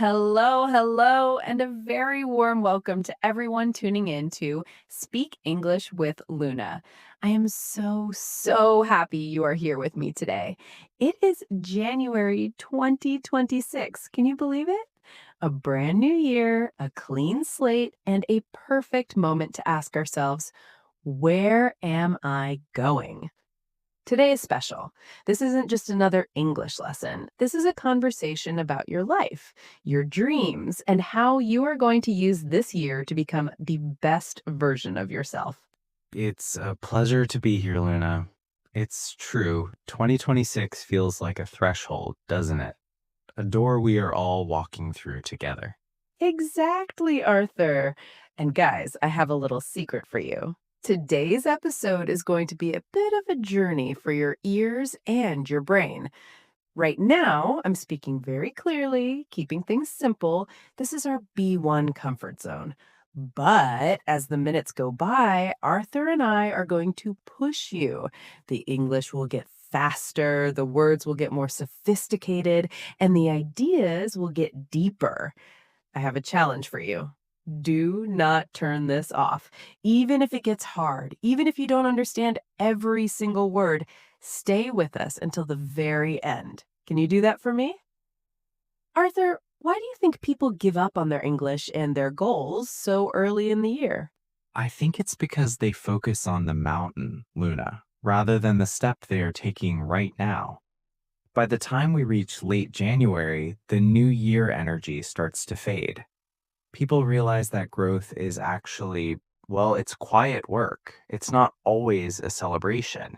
Hello, hello, and a very warm welcome to everyone tuning in to Speak English with Luna. I am so happy you are here with me today. It is January 2026. Can you believe it? A brand new year, a clean slate, and a perfect moment to ask ourselves, where am I going? Today is special. This isn't just another English lesson. This is a conversation about your life, your dreams, and how you are going to use this year to become the best version of yourself. It's a pleasure to be here, Luna. It's true. 2026 feels like a threshold, doesn't it? A door we are all walking through together. Exactly, Arthur. And guys, I have a little secret for you. Today's episode is going to be a bit of a journey for your ears and your brain. Right now, I'm speaking very clearly, keeping things simple. This is our B1 comfort zone. But as the minutes go by, Arthur and I are going to push you. The English will get faster, the words will get more sophisticated, and the ideas will get deeper. I have a challenge for you. Do not turn this off. Even if it gets hard, even if you don't understand every single word, stay with us until the very end. Can you do that for me? Arthur, why do you think people give up on their English and their goals so early in the year? I think it's because they focus on the mountain, Luna, rather than the step they are taking right now. By the time we reach late January, the new year energy starts to fade. People realize that growth is actually, well, it's quiet work. It's not always a celebration.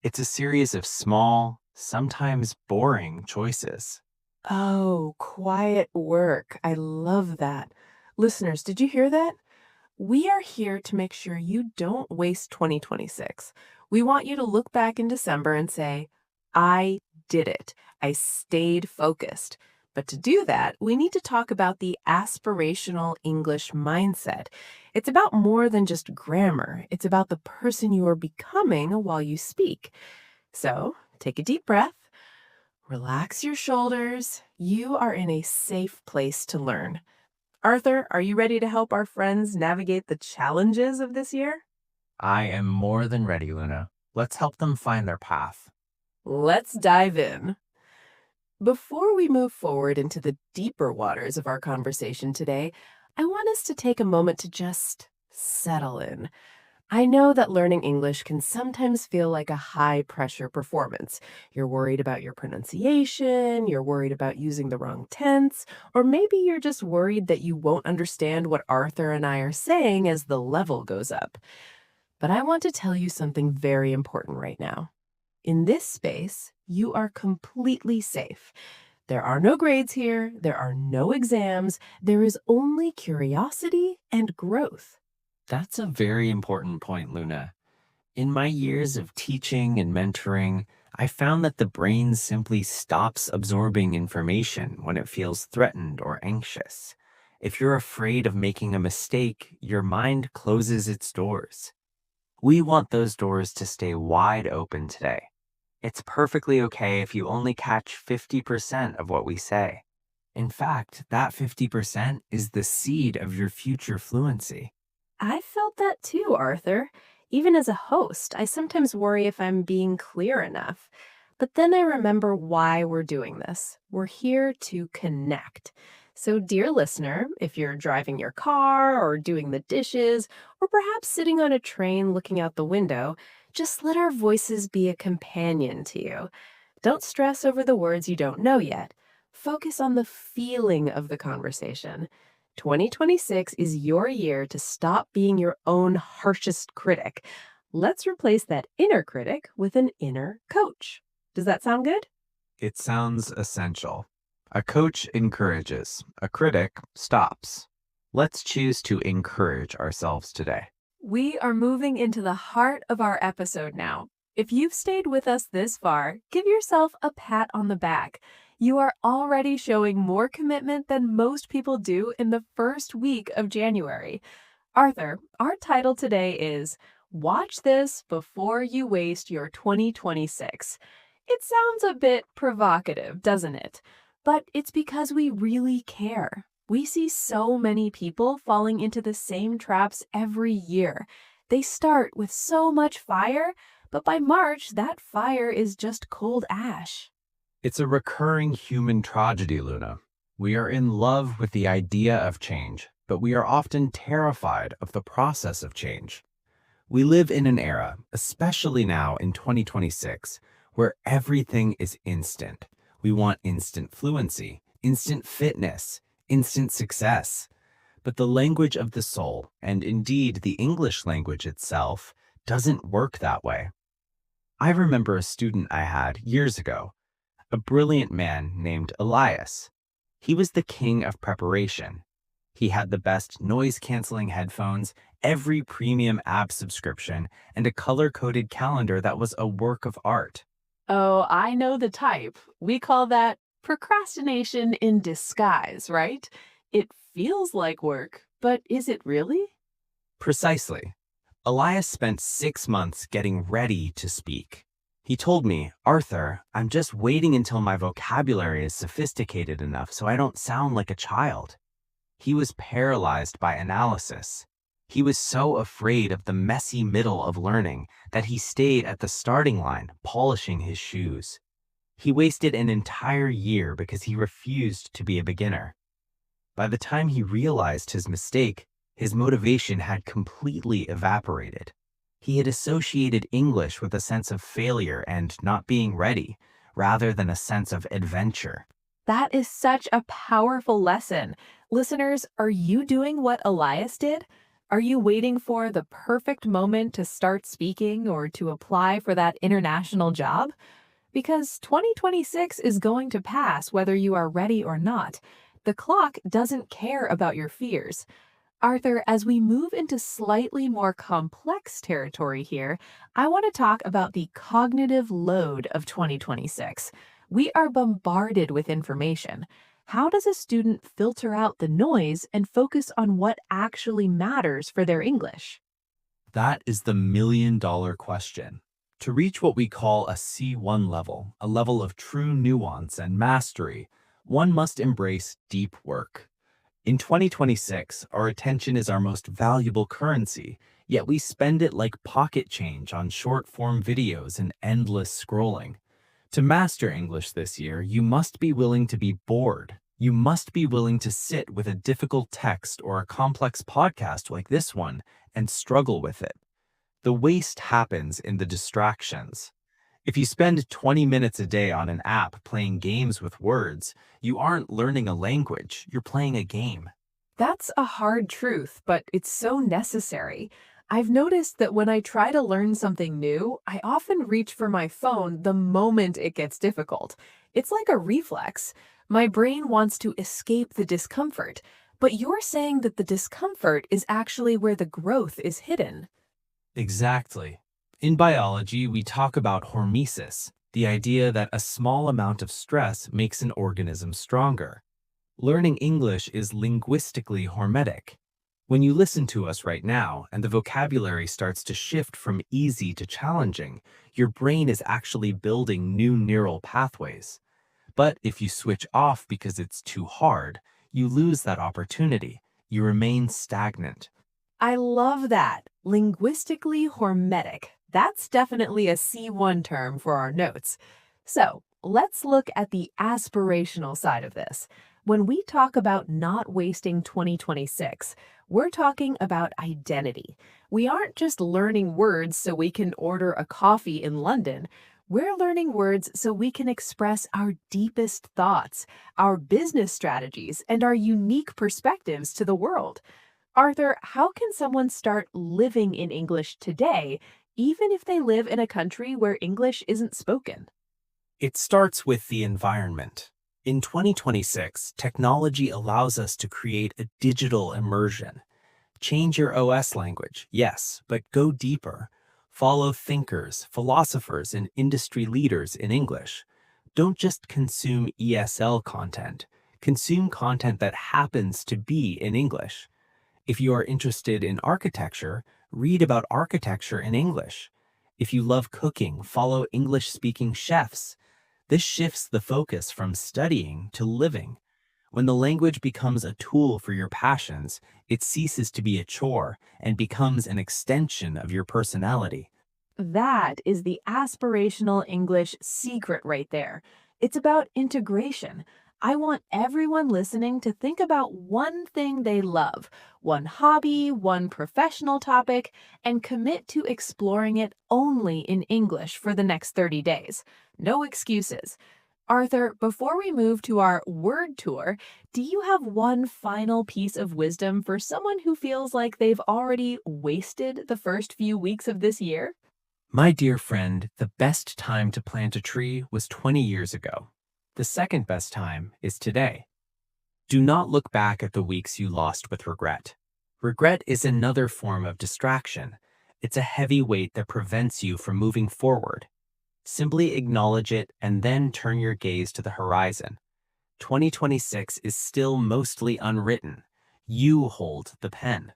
It's a series of small, sometimes boring choices. Oh, quiet work. I love that. Listeners, did you hear that? We are here to make sure you don't waste 2026. We want you to look back in December and say, I did it. I stayed focused. But to do that, we need to talk about the aspirational English mindset. It's about more than just grammar. It's about the person you are becoming while you speak. So take a deep breath, relax your shoulders. You are in a safe place to learn. Arthur, are you ready to help our friends navigate the challenges of this year? I am more than ready, Luna. Let's help them find their path. Let's dive in. Before we move forward into the deeper waters of our conversation today, I want us to take a moment to just settle in. I know that learning English can sometimes feel like a high pressure performance. You're worried about your pronunciation, you're worried about using the wrong tense, or maybe you're just worried that you won't understand what Arthur and I are saying as the level goes up. But I want to tell you something very important right now. In this space, you are completely safe. There are no grades here, there are no exams, there is only curiosity and growth. That's a very important point, Luna. In my years of teaching and mentoring, I found that the brain simply stops absorbing information when it feels threatened or anxious. If you're afraid of making a mistake, your mind closes its doors. We want those doors to stay wide open today. It's perfectly okay if you only catch 50% of what we say. In fact, that 50% is the seed of your future fluency. I felt that too, Arthur. Even as a host, I sometimes worry if I'm being clear enough. But then I remember why we're doing this. We're here to connect. So, dear listener, if you're driving your car or doing the dishes, or perhaps sitting on a train looking out the window, just let our voices be a companion to you. Don't stress over the words you don't know yet. Focus on the feeling of the conversation. 2026 is your year to stop being your own harshest critic. Let's replace that inner critic with an inner coach. Does that sound good? It sounds essential. A coach encourages, a critic stops. Let's choose to encourage ourselves today. We are moving into the heart of our episode now. If you've stayed with us this far, give yourself a pat on the back. You are already showing more commitment than most people do in the first week of January. Arthur, our title today is Watch This Before You Waste Your 2026. It sounds a bit provocative, doesn't it? But it's because we really care. We see so many people falling into the same traps every year. They start with so much fire, but by March, that fire is just cold ash. It's a recurring human tragedy, Luna. We are in love with the idea of change, but we are often terrified of the process of change. We live in an era, especially now in 2026, where everything is instant. We want instant fluency, instant fitness, instant success. But the language of the soul, and indeed the English language itself, doesn't work that way. I remember a student I had years ago, a brilliant man named Elias. He was the king of preparation. He had the best noise-canceling headphones, every premium app subscription, and a color-coded calendar that was a work of art. Oh, I know the type. We call that procrastination in disguise, right? It feels like work, but is it really? Precisely. Elias spent 6 months getting ready to speak. He told me, "Arthur, I'm just waiting until my vocabulary is sophisticated enough so I don't sound like a child." He was paralyzed by analysis. He was so afraid of the messy middle of learning that he stayed at the starting line, polishing his shoes. He wasted an entire year because he refused to be a beginner. By the time he realized his mistake, his motivation had completely evaporated. He had associated English with a sense of failure and not being ready, rather than a sense of adventure. That is such a powerful lesson. Listeners, are you doing what Elias did? Are you waiting for the perfect moment to start speaking or to apply for that international job? Because 2026 is going to pass whether you are ready or not. The clock doesn't care about your fears. Arthur, as we move into slightly more complex territory here, I want to talk about the cognitive load of 2026. We are bombarded with information. How does a student filter out the noise and focus on what actually matters for their English? That is the million-dollar question. To reach what we call a C1 level, a level of true nuance and mastery, one must embrace deep work. In 2026, our attention is our most valuable currency, yet we spend it like pocket change on short-form videos and endless scrolling. To master English this year, you must be willing to be bored. You must be willing to sit with a difficult text or a complex podcast like this one and struggle with it. The waste happens in the distractions. If you spend 20 minutes a day on an app playing games with words, you aren't learning a language, you're playing a game. That's a hard truth, but it's so necessary. I've noticed that when I try to learn something new, I often reach for my phone the moment it gets difficult. It's like a reflex. My brain wants to escape the discomfort, but you're saying that the discomfort is actually where the growth is hidden. Exactly. In biology, we talk about hormesis, the idea that a small amount of stress makes an organism stronger. Learning English is linguistically hormetic. When you listen to us right now and the vocabulary starts to shift from easy to challenging, your brain is actually building new neural pathways. But if you switch off because it's too hard, you lose that opportunity. You remain stagnant. I love that. Linguistically hormetic. That's definitely a C1 term for our notes. So let's look at the aspirational side of this. When we talk about not wasting 2026, we're talking about identity. We aren't just learning words so we can order a coffee in London. We're learning words so we can express our deepest thoughts, our business strategies, and our unique perspectives to the world. Arthur, how can someone start living in English today, even if they live in a country where English isn't spoken? It starts with the environment. In 2026, technology allows us to create a digital immersion. Change your OS language, yes, but go deeper. Follow thinkers, philosophers, and industry leaders in English. Don't just consume ESL content. Consume content that happens to be in English. If you are interested in architecture, read about architecture in English. If you love cooking, follow English-speaking chefs. This shifts the focus from studying to living. When the language becomes a tool for your passions, it ceases to be a chore and becomes an extension of your personality. That is the aspirational English secret right there. It's about integration. I want everyone listening to think about one thing they love, one hobby, one professional topic, and commit to exploring it only in English for the next 30 days. No excuses. Arthur, before we move to our word tour, do you have one final piece of wisdom for someone who feels like they've already wasted the first few weeks of this year? My dear friend, the best time to plant a tree was 20 years ago. The second best time is today. Do not look back at the weeks you lost with regret. Regret is another form of distraction. It's a heavy weight that prevents you from moving forward. Simply acknowledge it and then turn your gaze to the horizon. 2026 is still mostly unwritten. You hold the pen.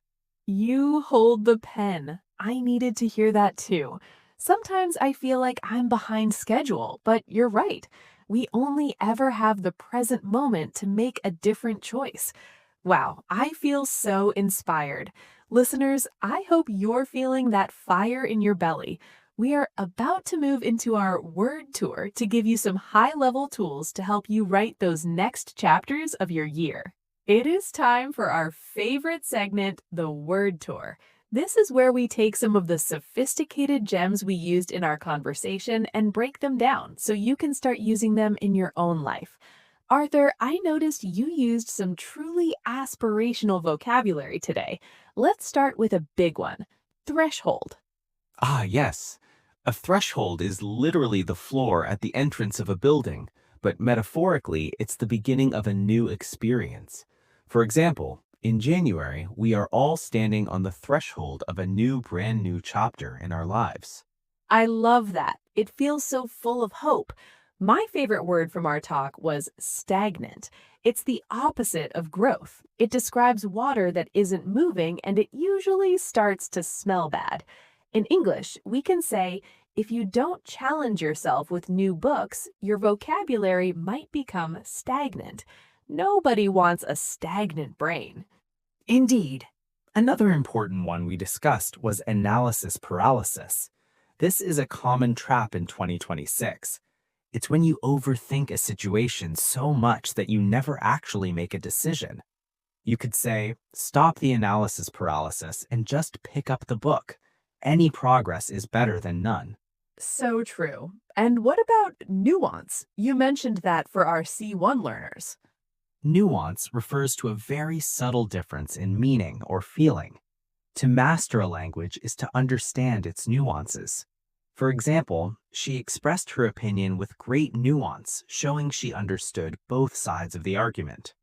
You hold the pen. I needed to hear that too. Sometimes I feel like I'm behind schedule, but you're right. We only ever have the present moment to make a different choice. Wow, I feel so inspired. Listeners, I hope you're feeling that fire in your belly. We are about to move into our word tour to give you some high level tools to help you write those next chapters of your year. It is time for our favorite segment, the word tour. This is where we take some of the sophisticated gems we used in our conversation and break them down so you can start using them in your own life. Arthur, I noticed you used some truly aspirational vocabulary today. Let's start with a big one, threshold. Ah, yes. A threshold is literally the floor at the entrance of a building, but metaphorically, it's the beginning of a new experience. For example, in January, we are all standing on the threshold of a brand new chapter in our lives. I love that. It feels so full of hope. My favorite word from our talk was stagnant. It's the opposite of growth. It describes water that isn't moving and it usually starts to smell bad. In English, we can say, if you don't challenge yourself with new books, your vocabulary might become stagnant. Nobody wants a stagnant brain. Indeed. Another important one we discussed was analysis paralysis. This is a common trap in 2026. It's when you overthink a situation so much that you never actually make a decision. You could say, stop the analysis paralysis and just pick up the book. Any progress is better than none. So true. And what about nuance? You mentioned that for our C1 learners. Nuance refers to a very subtle difference in meaning or feeling. To master a language is to understand its nuances. For example, she expressed her opinion with great nuance, showing she understood both sides of the argument.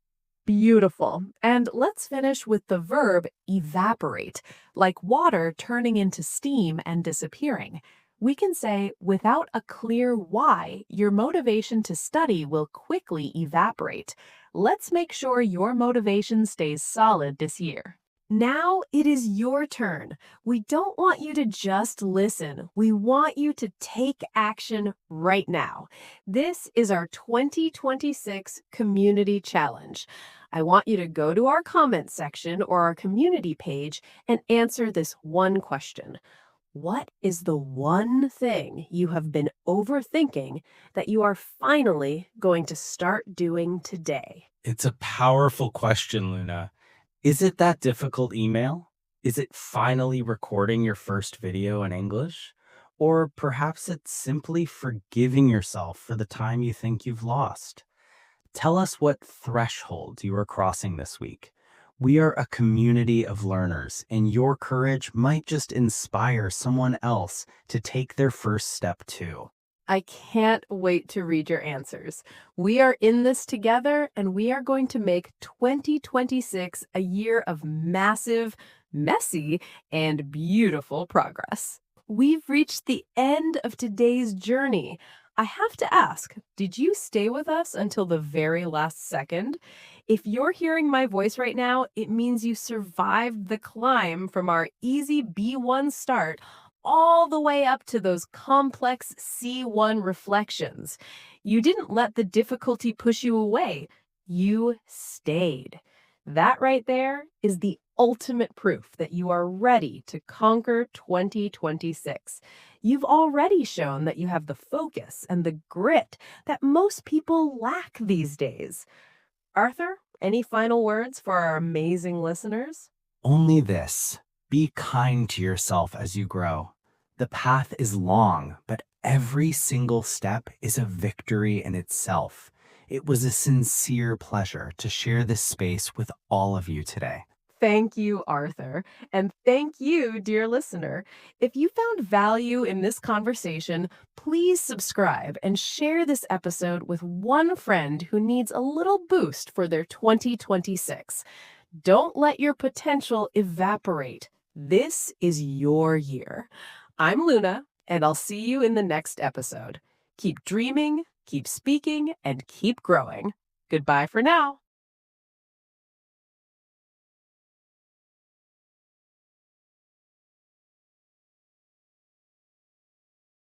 Beautiful. And let's finish with the verb evaporate, like water turning into steam and disappearing. We can say, without a clear why, your motivation to study will quickly evaporate. Let's make sure your motivation stays solid this year. Now it is your turn. We don't want you to just listen. We want you to take action right now. This is our 2026 Community Challenge. I want you to go to our comments section or our community page and answer this one question. What is the one thing you have been overthinking that you are finally going to start doing today? It's a powerful question, Luna. Is it that difficult email? Is it finally recording your first video in English? Or perhaps it's simply forgiving yourself for the time you think you've lost. Tell us what threshold you are crossing this week. We are a community of learners, and your courage might just inspire someone else to take their first step too. I can't wait to read your answers. We are in this together, and we are going to make 2026 a year of massive, messy, and beautiful progress. We've reached the end of today's journey. I have to ask, did you stay with us until the very last second? If you're hearing my voice right now, it means you survived the climb from our easy B1 start all the way up to those complex C1 reflections. You didn't let the difficulty push you away. You stayed. That right there is the ultimate proof that you are ready to conquer 2026. You've already shown that you have the focus and the grit that most people lack these days. Arthur, any final words for our amazing listeners? Only this: be kind to yourself as you grow. The path is long, but every single step is a victory in itself. It was a sincere pleasure to share this space with all of you today. Thank you, Arthur. And thank you, dear listener. If you found value in this conversation, please subscribe and share this episode with one friend who needs a little boost for their 2026. Don't let your potential evaporate. This is your year. I'm Luna, and I'll see you in the next episode. Keep dreaming, keep speaking, and keep growing. Goodbye for now.